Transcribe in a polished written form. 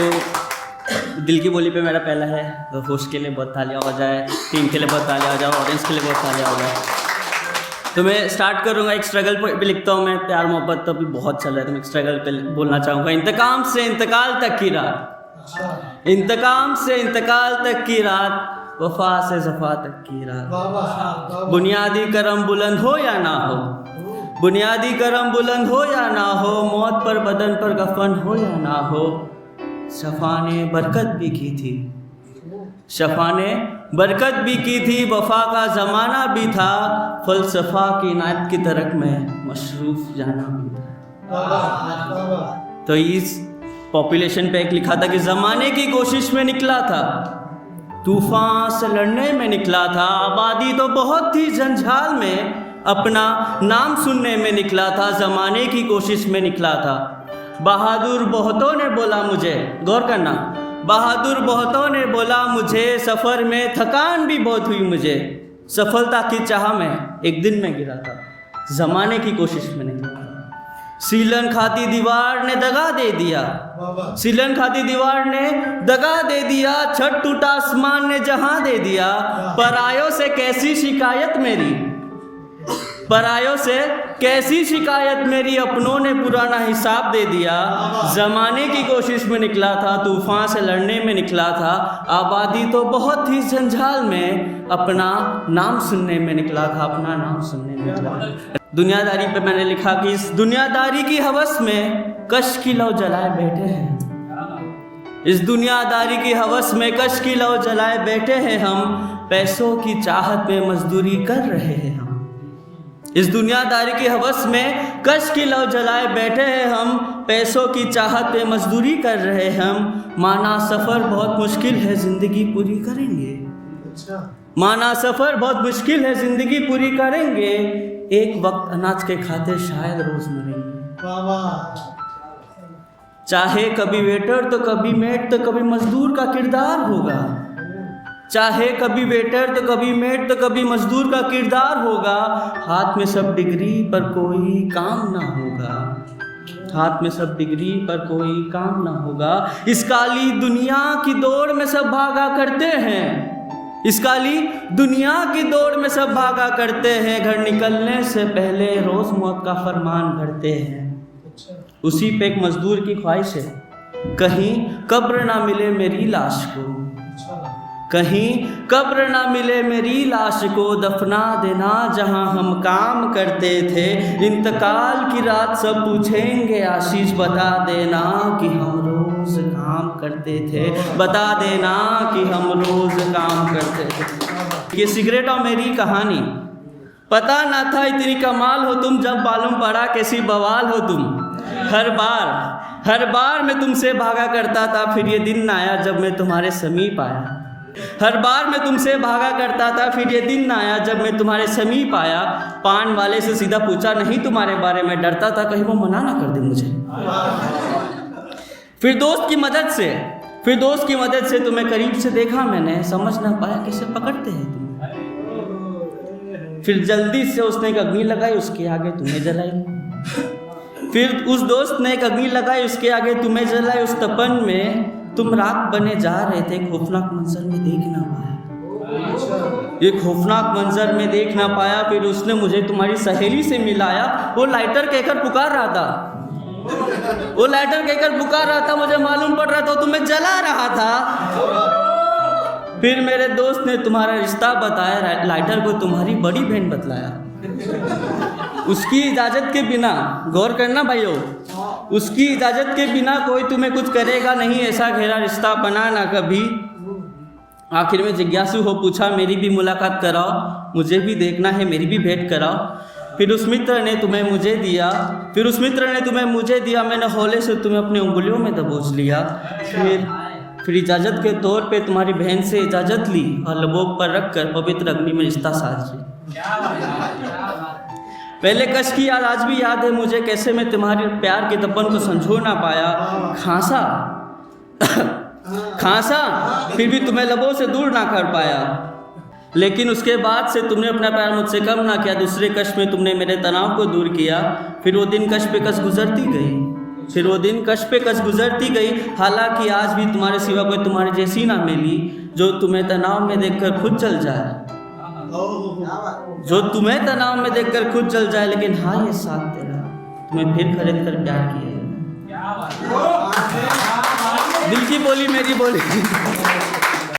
तो दिल की बोली पे मेरा पहला है, तो होस्ट के लिए बहुत तालियां हो जाए, टीम के लिए बहुत तालियां हो जाए, ऑडियंस के लिए बहुत तालियां हो जाए। तो मैं स्टार्ट करूंगा, एक स्ट्रगल पे लिखता हूँ मैं, प्यार मोहब्बत तो अभी बहुत चल रहा है, तो मैं एक स्ट्रगल पे बोलना चाहूँगा। इंतकाम से इंतकाल तक की रात, इंतकाम से इंतकाल तक की रात, वफा से ज़फ़ा तक की रात। बुनियादी करम बुलंद हो या ना हो, बुनियादी करम बुलंद हो या ना हो, मौत पर बदन पर कफन हो या ना हो, शफ़ा ने बरकत भी की थी, शफ़ा ने बरकत भी की थी, वफ़ा का ज़माना भी था, फ़लसफ़ा की नायत की तरफ में मशरूफ़ जाना भी था। तो इस पॉपुलेशन पे एक लिखा था कि ज़माने की कोशिश में निकला था, तूफ़ान से लड़ने में निकला था, आबादी तो बहुत थी जंजाल में, अपना नाम सुनने में निकला था, ज़माने की कोशिश में निकला था। बहादुर बहुतों ने बोला मुझे, गौर करना, बहादुर बहुतों ने बोला मुझे, सफ़र में थकान भी बहुत हुई मुझे, सफलता की चाह में एक दिन में गिरा था, ज़माने की कोशिश में निकला था। सीलन खाती दीवार ने दगा दे दिया, सीलन खाती दीवार ने दगा दे दिया, छत टूटा आसमान ने जहां दे दिया, परायों से कैसी शिकायत मेरी, परायों से कैसी शिकायत मेरी, अपनों ने पुराना हिसाब दे दिया, ज़माने की कोशिश में निकला था, तूफ़ान से लड़ने में निकला था, आबादी तो बहुत थी जंजाल में, अपना नाम सुनने में निकला था, अपना नाम सुनने में निकला था। दुनियादारी पे मैंने लिखा कि इस दुनियादारी की हवस में कश की लौ जलाए बैठे हैं, इस दुनियादारी की हवस में कश की लौ जलाए बैठे हैं हम, पैसों की चाहत में मजदूरी कर रहे हैं हम, इस दुनियादारी की हवस में कश की लौ जलाए बैठे हैं हम, पैसों की चाहत में मजदूरी कर रहे हैं हम, माना सफ़र बहुत मुश्किल है ज़िंदगी पूरी करेंगे, माना सफ़र बहुत मुश्किल है ज़िंदगी पूरी करेंगे, एक वक्त अनाज के खाते शायद रोज़ मरेंगे। चाहे कभी वेटर तो कभी मेट तो कभी मजदूर का किरदार होगा, चाहे कभी वेटर तो कभी मेट तो कभी मजदूर का किरदार होगा, हाथ में सब डिग्री पर कोई काम ना होगा, हाथ में सब डिग्री पर कोई काम ना होगा, इस काली दुनिया की दौड़ में सब भागा करते हैं, इस काली दुनिया की दौड़ में सब भागा करते हैं, घर निकलने से पहले रोज़ मौत का फरमान भरते हैं। उसी पे एक मजदूर की ख्वाहिश है, कहीं कब्र ना मिले मेरी लाश को, कहीं कब्र ना मिले मेरी लाश को, दफना देना जहां हम काम करते थे, इंतकाल की रात सब पूछेंगे आशीष, बता देना कि हम रोज़ काम करते थे, बता देना कि हम रोज़ काम करते थे। ये सिगरेट और मेरी कहानी, पता ना था इतनी कमाल हो तुम, जब मालूम पड़ा कैसी बवाल हो तुम, हर बार मैं तुमसे भागा करता था, फिर ये दिन आया जब मैं तुम्हारे समीप आया, हर बार मैं तुमसे भागा करता था, फिर ये दिन आया जब मैं तुम्हारे समीप आया, पान वाले से सीधा पूछा नहीं तुम्हारे बारे में, डरता था कहीं वो मना ना कर दे मुझे, फिर दोस्त की मदद से तुम्हें करीब से देखा मैंने, समझ ना पाया कैसे पकड़ते हैं तुम, फिर जल्दी से उसने एक अग्नि लगाई, उसके आगे तुम्हें जलाई, फिर उस दोस्त ने एक अग्नि लगाई, उसके आगे तुम्हें जलाई, उस तपन में तुम राख बने जा रहे थे, खौफनाक मंजर में देख ना पाया, ये खौफनाक मंजर में देख ना पाया, फिर उसने मुझे तुम्हारी सहेली से मिलाया, वो लाइटर कहकर पुकार रहा था, वो लाइटर कहकर पुकार रहा था, मुझे मालूम पड़ रहा था तुम्हें जला रहा था, फिर मेरे दोस्त ने तुम्हारा रिश्ता बताया, लाइटर को तुम्हारी बड़ी बहन बतलाया, उसकी इजाज़त के बिना, गौर करना भाइयों, उसकी इजाज़त के बिना कोई तुम्हें कुछ करेगा नहीं, ऐसा गहरा रिश्ता बना ना कभी। आखिर में जिज्ञासु हो पूछा मेरी भी मुलाकात कराओ, मुझे भी देखना है, मेरी भी भेंट कराओ, फिर उस मित्र ने तुम्हें मुझे दिया, मैंने हौले से तुम्हें अपनी उंगलियों में दबोच लिया, फिर इजाज़त के तौर पे तुम्हारी बहन से इजाज़त ली और लबों पर रख कर पवित्र अग्नि में रिश्ता साज ली। पहले कश की याद आज भी याद है मुझे, कैसे मैं तुम्हारे प्यार के तपन को संजो ना पाया, खांसा फिर भी तुम्हें लबों से दूर ना कर पाया, लेकिन उसके बाद से तुमने अपना प्यार मुझसे कम ना किया, दूसरे कश में तुमने मेरे तनाव को दूर किया, फिर वो दिन कश पे कश गुजरती गई, फिर वो दिन कश पे कश गुजरती गई। हालांकि आज भी तुम्हारे सिवा कोई तुम्हारे जैसी ना मिली जो तुम्हें तनाव में देखकर खुद चल जाए, जो तुम्हें तनाव में देखकर खुद चल जाए, लेकिन हाँ ये साथ तेरा तुम्हें फिर खरीद कर प्यार किए। दिल की बोली मेरी बोली।